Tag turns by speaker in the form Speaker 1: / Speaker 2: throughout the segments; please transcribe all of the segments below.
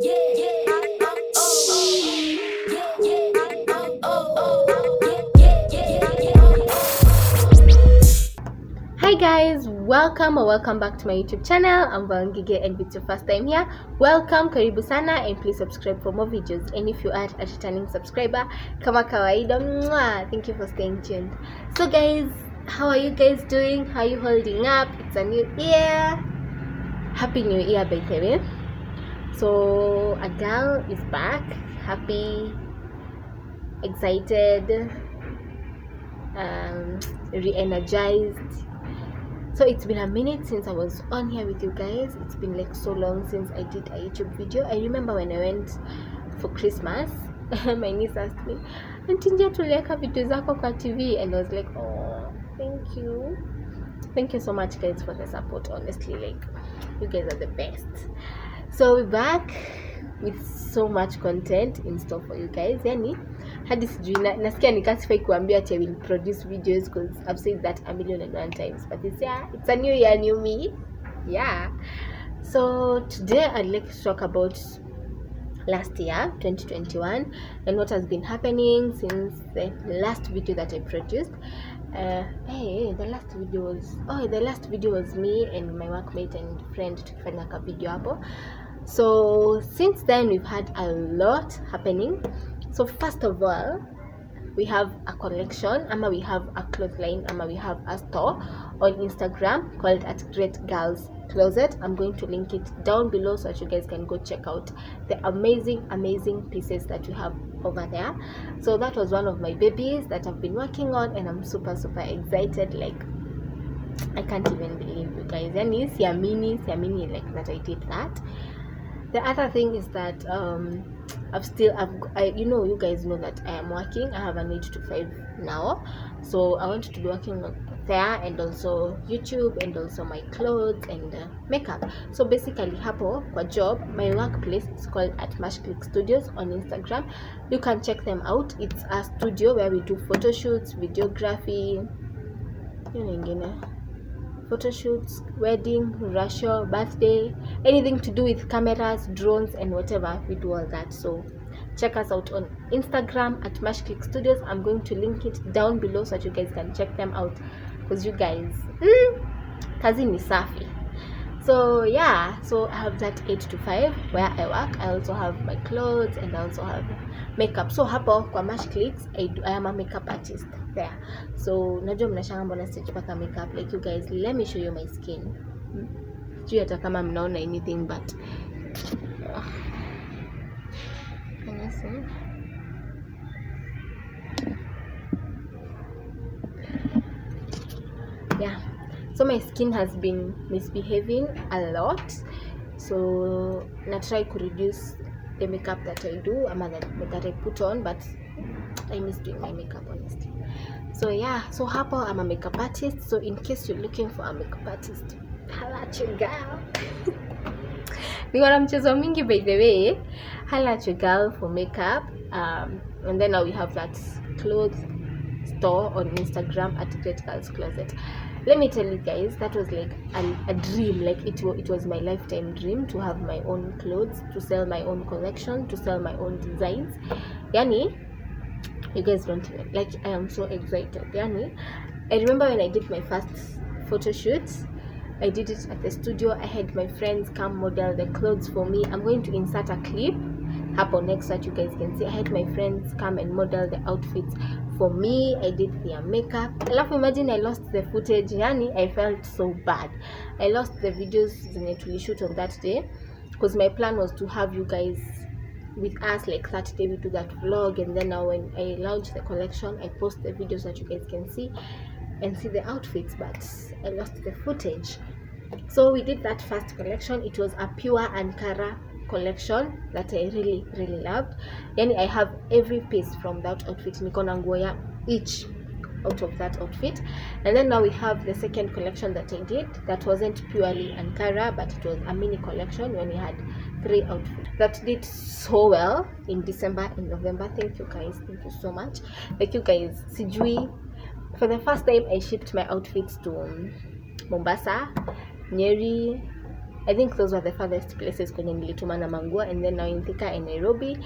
Speaker 1: Hi guys, welcome back to my YouTube channel. I'm Val Ngige, and if it's your first time here, welcome, karibu sana, and please subscribe for more videos. And if you are a returning subscriber, kama kawaida, thank you for staying tuned. So guys, how are you guys doing? How are you holding up? It's a new year. Happy New Year, by the way. So Adele is back, happy, excited, re-energized. So it's been a minute since I was on here with you guys. It's been like so long since I did a YouTube video. I remember when I went for Christmas, my niece asked me, "Auntie Nja, tuliweka video zako kwa TV," and I was like, "Oh, thank you so much guys for the support. Honestly, like, you guys are the best." So we're back with so much content in store for you guys. Yani hadi sijui nasikia nikasifai kuambia ati I will produce videos because I've said that a million and one times, but it's a new year, new me. Yeah, so today I'd like to talk about last year 2021 and what has been happening since the last video that I produced. The last video was me and my workmate and friend tukifanya ka video hapo. So since then we've had a lot happening. So first of all, we have a collection, we have a clothesline, we have a store on Instagram called at Great.girls.kloset. I'm going to link it down below so that you guys can go check out the amazing pieces that we have over there. So that was one of my babies that I've been working on, and I'm super excited. Like, I can't even believe, you guys. Yani siamini like that I did that. The other thing is that you guys know that I am working. I have an 8 to 5 now, so I want to be working there, and also YouTube, and also my clothes and makeup. So basically hapo kwa job, my workplace is called at mashclicks.studio on Instagram. You can check them out. It's a studio where we do photo shoots, videography, photo shoots, wedding, rasho, birthday, anything to do with cameras, drones, and whatever. We do all that. So check us out on Instagram at mashclicks.studio. I'm going to link it down below so that you guys can check them out, because you guys, kazi ni safi. So yeah, so I have that 8 to 5 where I work. I also have my clothes, and I also have makeup. So hapo kwa Mashclicks, I am a makeup artist there. So najua mnashanga mbona sijapaka makeup. Like, you guys, let me show you my skin. Sijui hata kama mnaona anything, but can you see? Yeah, so my skin has been misbehaving a lot, so na try to reduce the makeup that I do, that I put on, but I miss doing my makeup, honestly. So yeah, so hapo I'm a makeup artist. So in case you're looking for a makeup artist, holla at your girl. Niko mchezo mingi, by the way. Holla at your girl for makeup. And then now we have that clothes store on Instagram at Great.girls.kloset. Let me tell you guys, that was like a dream. Like, it was my lifetime dream to have my own clothes, to sell my own collection, to sell my own designs. Yani, you guys don't even, like, I am so excited. Yani, I remember when I did my first photo shoot, I did it at the studio. I had my friends come model the clothes for me. I'm going to insert a clip happen next that you guys can see. I had my friends come and model the outfits for me. I did their makeup. Imagine I lost the footage. Yani, I felt so bad. I lost the videos zenye tulishoot on that day, because my plan was to have you guys with us. Like, that day we do that vlog, and then now when I launch the collection, I post the videos that you guys can see and see the outfits, but I lost the footage. So we did that first collection. It was a pure Ankara collection that I really loved. Yani, I have every piece from that outfit. Niko na nguo ya each out of that outfit. And then now we have the second collection that I did that wasn't purely Ankara, but it was a mini collection when we had 3 outfits that did so well in December and November. Thank you guys, thank you so much. Like, you guys, sijui, for the first time I shipped my outfits to Mombasa, Nyeri, I think those were the farthest places kwenye nilituma na manguo. And then now in Thika and Nairobi,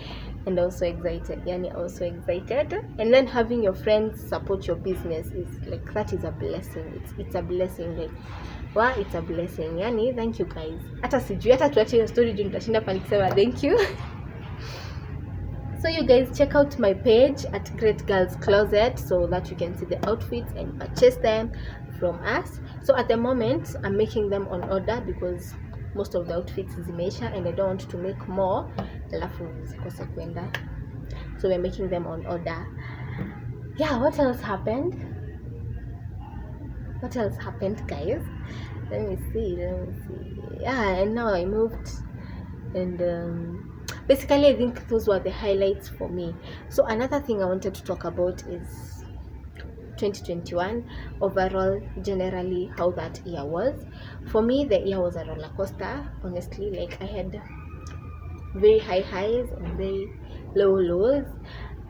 Speaker 1: and also excited, yani also excited. And then having your friends support your business is like, that is a blessing. It's a blessing, like wow, it's a blessing. Yani thank you guys. Hata sijui hata tuache hiyo story juu nitashinda pa nikisema thank you. So you guys check out my page at Great.girls.kloset so that you can see the outfits and purchase them from us. So at the moment I'm making them on order because most of the outfits zimeisha and I don't want to make more alafu zikose kwenda. So we're making them on order. Yeah, what else happened? What else happened, guys? Let me see. Yeah, and now I moved and basically I think those were the highlights for me. So another thing I wanted to talk about is 2021 overall, generally how that year was. For me, the year was a roller coaster, honestly. Like I had very high highs and very low lows,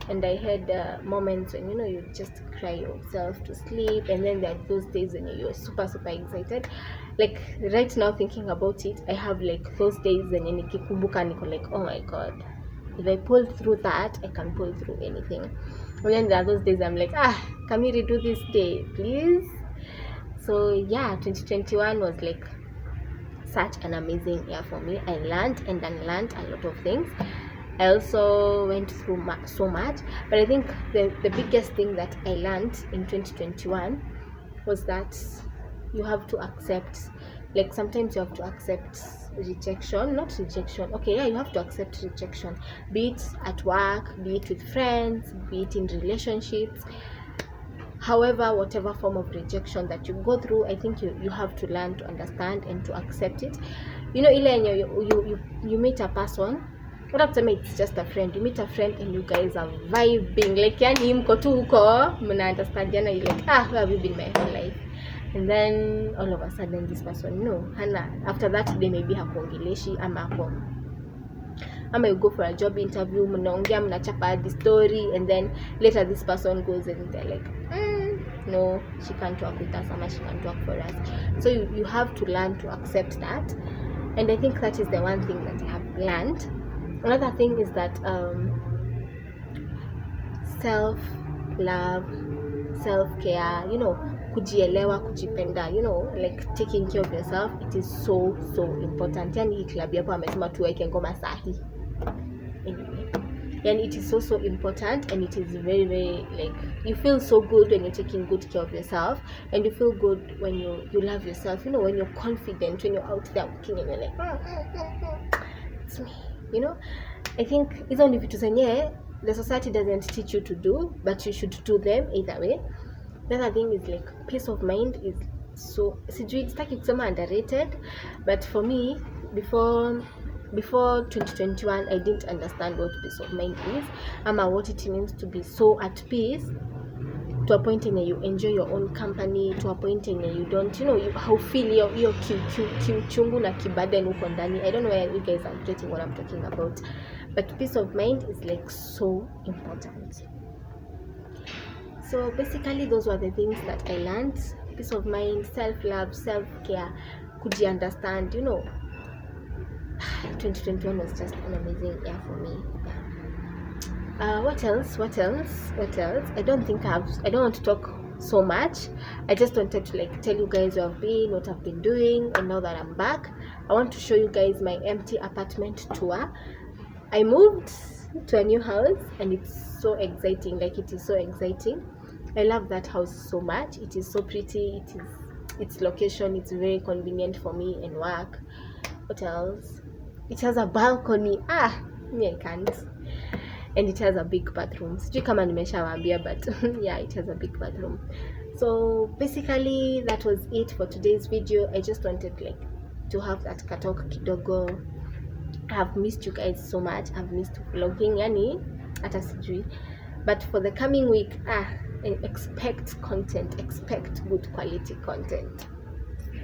Speaker 1: and I had moments when you just cry yourself to sleep, and then there are those days when you're super excited. Like right now thinking about it, I have like those days when nikikumbuka niko like, oh my god, if I pull through that, I can pull through anything. And then there are those days I'm like, can we redo this day please? So yeah, 2021 was like such an amazing year for me. I learned and unlearned a lot of things. I also went through so much, but I think the biggest thing that I learned in 2021 was that you have to accept, like sometimes you have to accept rejection, not rejection, okay, yeah, you have to accept rejection, be it at work, be it with friends, be it in relationships. However, whatever form of rejection that you go through, I think you have to learn to understand and to accept it. Ile you meet a person, what have to it's just a friend. You meet a friend and you guys are vibing, like yani mko tu huko mna understand yana, you like where have you been my whole life, and then all of a sudden this person hana, after that they maybe hakuongeleshi ama you go for a job interview, mnaongea mnachapa the story, and then later this person goes and they're like no, she can't work with us, ama she can't work for us. So you have to learn to accept that, and I think that is the one thing that I have learned. Another thing is that self-love, self-care, kujielewa, kujipenda, like taking care of yourself, it is so important. Yani hii club hapo amesema tuweke ngoma sahi. Anyway, and it is so important, and it is very like you feel so good when you're taking good care of yourself, and you feel good when you love yourself, when you're confident, when you're out there walking and you're like it's me, I think hizo ni vitu zenye the society doesn't teach you to do, but you should do them either way. The other thing is like peace of mind is so sijui sitaki kusema underrated, but for me before 2021 I didn't understand what peace of mind is, ama what it means to be so at peace, to a point in you enjoy your own company, to a point in you don't, you how feel your kiuchungu na kibaden uko ndani. I don't know where you guys are getting what I'm talking about, but peace of mind is like so important. So basically those were the things that I learned: peace of mind, self-love, self-care, kuji understand. 2021 was just an amazing year for me. What else? I don't want to talk so much. I just wanted to like tell you guys where I've been, what I've been doing, and now that I'm back, I want to show you guys my empty apartment tour. I moved to a new house and it's so exciting. Like it is so exciting. I love that house so much. It is so pretty. Its location, it's very convenient for me and work. What else? It has a balcony. Me I can't. And it has a big bathroom. Sijui kama nimeshawaambia, but yeah, it has a big bathroom. So basically that was it for today's video. I just wanted like to have that katalk kidogo. I have missed you guys so much. I've missed vlogging, yani hata sijui. But for the coming week, expect content, expect good quality content.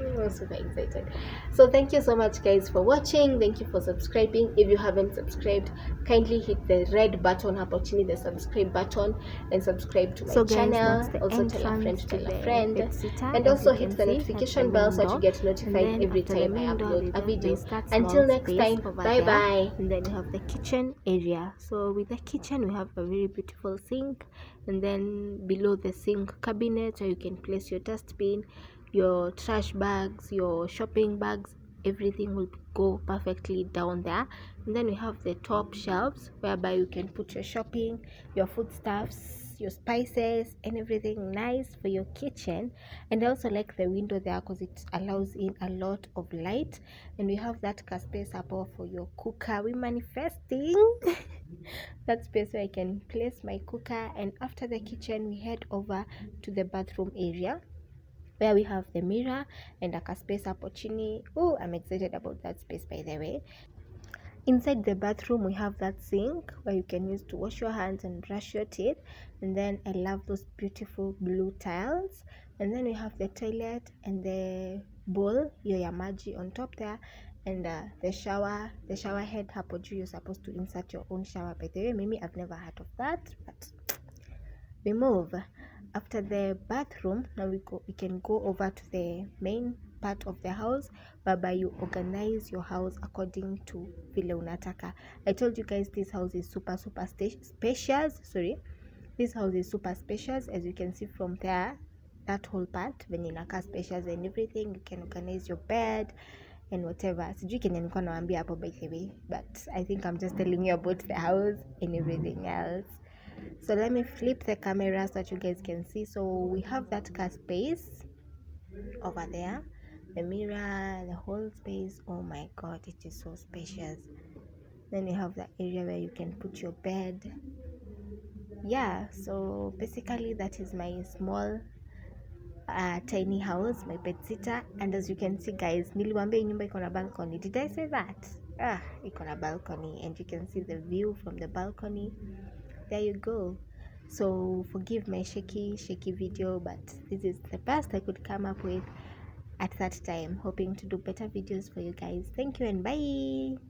Speaker 1: I'm super excited. So thank you so much guys for watching. Thank you for subscribing. If you haven't subscribed, kindly hit the red button hapo chini, the subscribe button, and subscribe to my
Speaker 2: So guys,
Speaker 1: channel.
Speaker 2: that's the
Speaker 1: Also tell a friend
Speaker 2: entrance
Speaker 1: to
Speaker 2: to
Speaker 1: tell a
Speaker 2: the
Speaker 1: friend,
Speaker 2: pet sitter.
Speaker 1: and
Speaker 2: As
Speaker 1: also
Speaker 2: you
Speaker 1: hit
Speaker 2: can
Speaker 1: the
Speaker 2: see, that's the
Speaker 1: notification bell
Speaker 2: main
Speaker 1: so that you
Speaker 2: door,
Speaker 1: get
Speaker 2: and
Speaker 1: notified
Speaker 2: then
Speaker 1: every
Speaker 2: after the
Speaker 1: time I
Speaker 2: main door
Speaker 1: upload a video.
Speaker 2: there's that
Speaker 1: Until
Speaker 2: small
Speaker 1: next
Speaker 2: space
Speaker 1: time,
Speaker 2: over
Speaker 1: bye
Speaker 2: there,
Speaker 1: bye.
Speaker 2: and then we have the kitchen area. So with the kitchen we have a very beautiful sink, and then below the sink cabinet where you can place your dustbin, your trash bags, your shopping bags, everything will go perfectly down there. And then we have the top shelves whereby you can put your shopping, your foodstuffs, your spices, and everything nice for your kitchen. And I also like the window there because it allows in a lot of light. And we have that space above for your cooker. We manifesting that space where I can place my cooker. And after the kitchen we head over to the bathroom area where we have the mirror and a space hapo chini. Oh, I'm excited about that space, by the way. Inside the bathroom we have that sink where you can use to wash your hands and brush your teeth, and then I love those beautiful blue tiles. And then we have the toilet and the bowl hiyo ya maji on top there, and the shower head hapo juu. You're supposed to insert your own shower, by the way. Maybe I've never heard of that, but we move. After the bathroom, now we can go over to the main part of the house whereby you organize your house according to vile unataka. I told you guys this house is super spacious. This house is super spacious, as you can see from there. That whole part when inakaa spacious and everything, you can organize your bed and whatever. Sijui kenye nilikuwa nawaambia hapo, by the way, but I think I'm just telling you about the house and everything else. So let me flip the camera so that you guys can see. So we have that car space over there, the mirror, the whole space. Oh my god, it is so spacious. Then you have the area where you can put your bed. Yeah, so basically that is my small tiny house, my pet sitter. And as you can see guys, niliwaambia nyumba iko na balcony. Did I say that? Iko na balcony, and you can see the view from the balcony. There you go. So forgive my shaky video, but this is the best I could come up with at that time, hoping to do better videos for you guys. Thank you and bye.